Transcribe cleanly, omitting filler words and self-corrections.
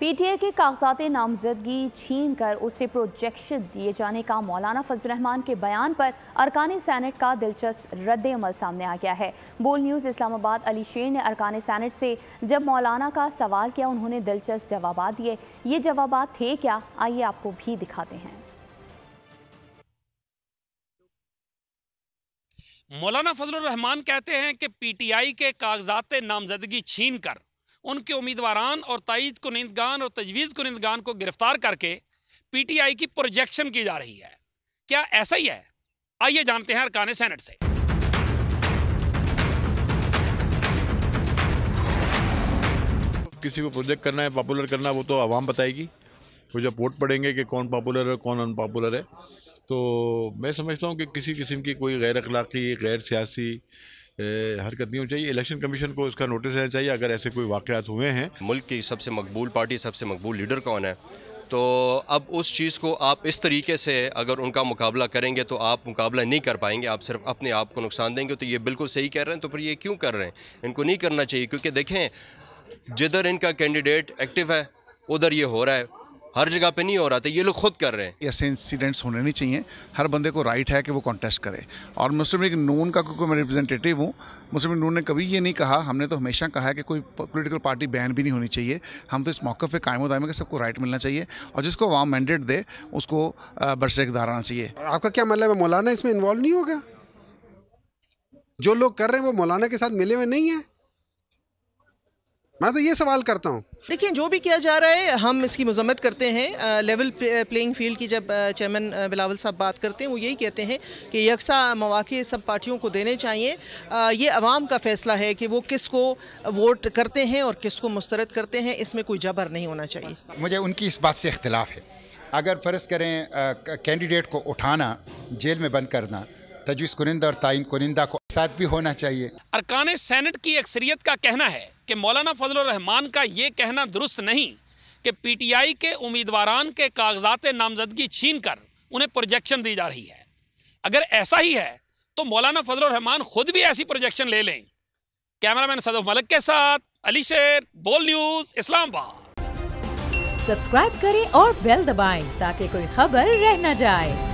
PTI के कागजात नामजदगी छीन कर उसे प्रोजेक्शन दिए जाने का मौलाना फजल रहमान के बयान पर अरकान सेनेट का दिलचस्प रद्द-ए-अमल सामने आ गया है। बोल न्यूज़ इस्लामाबाद अली शेर ने अरकान सेनेट से जब मौलाना का सवाल किया, उन्होंने दिलचस्प जवाब दिए। ये जवाब थे क्या, आइए आपको भी दिखाते हैं। मौलाना फजल रहमान कहते हैं कि पीटीआई के कागजात नामजदगी छीन कर उनके उम्मीदवारान और तायीद कुनिंदगान और तजवीज़ कुनिंदगान को गिरफ्तार करके पीटीआई की प्रोजेक्शन की जा रही है। क्या ऐसा ही है? आइए जानते हैं अरकान सेनेट से। किसी को प्रोजेक्ट करना है, पॉपुलर करना, वो तो आवाम बताएगी। वो जब वोट पड़ेंगे कि कौन पॉपुलर है कौन अनपॉपुलर है, तो मैं समझता हूँ कि किसी किस्म की कोई गैर अखलाकी गैर सियासी हरकत नहीं होनी चाहिए। इलेक्शन कमीशन को इसका नोटिस लेना चाहिए अगर ऐसे कोई वाक़यात हुए हैं। मुल्क की सबसे मकबूल पार्टी, सबसे मकबूल लीडर कौन है, तो अब उस चीज़ को आप इस तरीके से अगर उनका मुकाबला करेंगे तो आप मुकाबला नहीं कर पाएंगे, आप सिर्फ अपने आप को नुकसान देंगे। तो ये बिल्कुल सही कह रहे हैं, तो फिर ये क्यों कर रहे हैं? इनको नहीं करना चाहिए, क्योंकि देखें जिधर इनका कैंडिडेट एक्टिव है उधर ये हो रहा है, हर जगह पे नहीं हो रहा था, ये लोग खुद कर रहे हैं। ऐसे इंसिडेंट्स होने नहीं चाहिए। हर बंदे को राइट है कि वो कॉन्टेस्ट करे। और मुस्लिम लीग नून का, क्योंकि मैं रिप्रेजेंटेटिव हूँ, मुस्लिम लीग नून ने कभी ये नहीं कहा, हमने तो हमेशा कहा है कि कोई पॉलिटिकल पार्टी बैन भी नहीं होनी चाहिए। हम तो इस मौके पे कायम दायम कि सबको राइट मिलना चाहिए और जिसको अवाम मैंडेट दे उसको बरसरदार आना चाहिए। आपका क्या मतलब है, मौलाना इसमें इन्वॉल्व नहीं होगा? जो लोग कर रहे हैं वो मौलाना के साथ मिले हुए नहीं है? मैं तो ये सवाल करता हूँ। देखिए, जो भी किया जा रहा है हम इसकी मजम्मत करते हैं। लेवल प्लेइंग फील्ड की जब चेयरमैन बिलावल साहब बात करते हैं, वो यही कहते हैं कि यकसा मौके सब पार्टियों को देने चाहिए। ये अवाम का फैसला है कि वो किसको वोट करते हैं और किसको मुस्तरद करते हैं, इसमें कोई जबर नहीं होना चाहिए। मुझे उनकी इस बात से इख्तिलाफ है। अगर फ़र्ज़ करें कैंडिडेट को उठाना, जेल में बंद करना, तजवीज़ कुनिंदा और तायीन कुनिंदा को साथ भी होना चाहिए। अरकान सेनेट की अक्सरियत का कहना है कि मौलाना फजल रहमान का ये कहना दुरुस्त नहीं कि पीटीआई के उम्मीदवारान के कागजात नामजदगी छीन कर उन्हें प्रोजेक्शन दी जा रही है। अगर ऐसा ही है तो मौलाना फजल रहमान खुद भी ऐसी प्रोजेक्शन ले लें। कैमरामैन सदफ मलिक के साथ अली शेर, बोल न्यूज़ इस्लामाबाद। सब्सक्राइब करें और बेल दबाएं ताकि कोई खबर रह न जाए।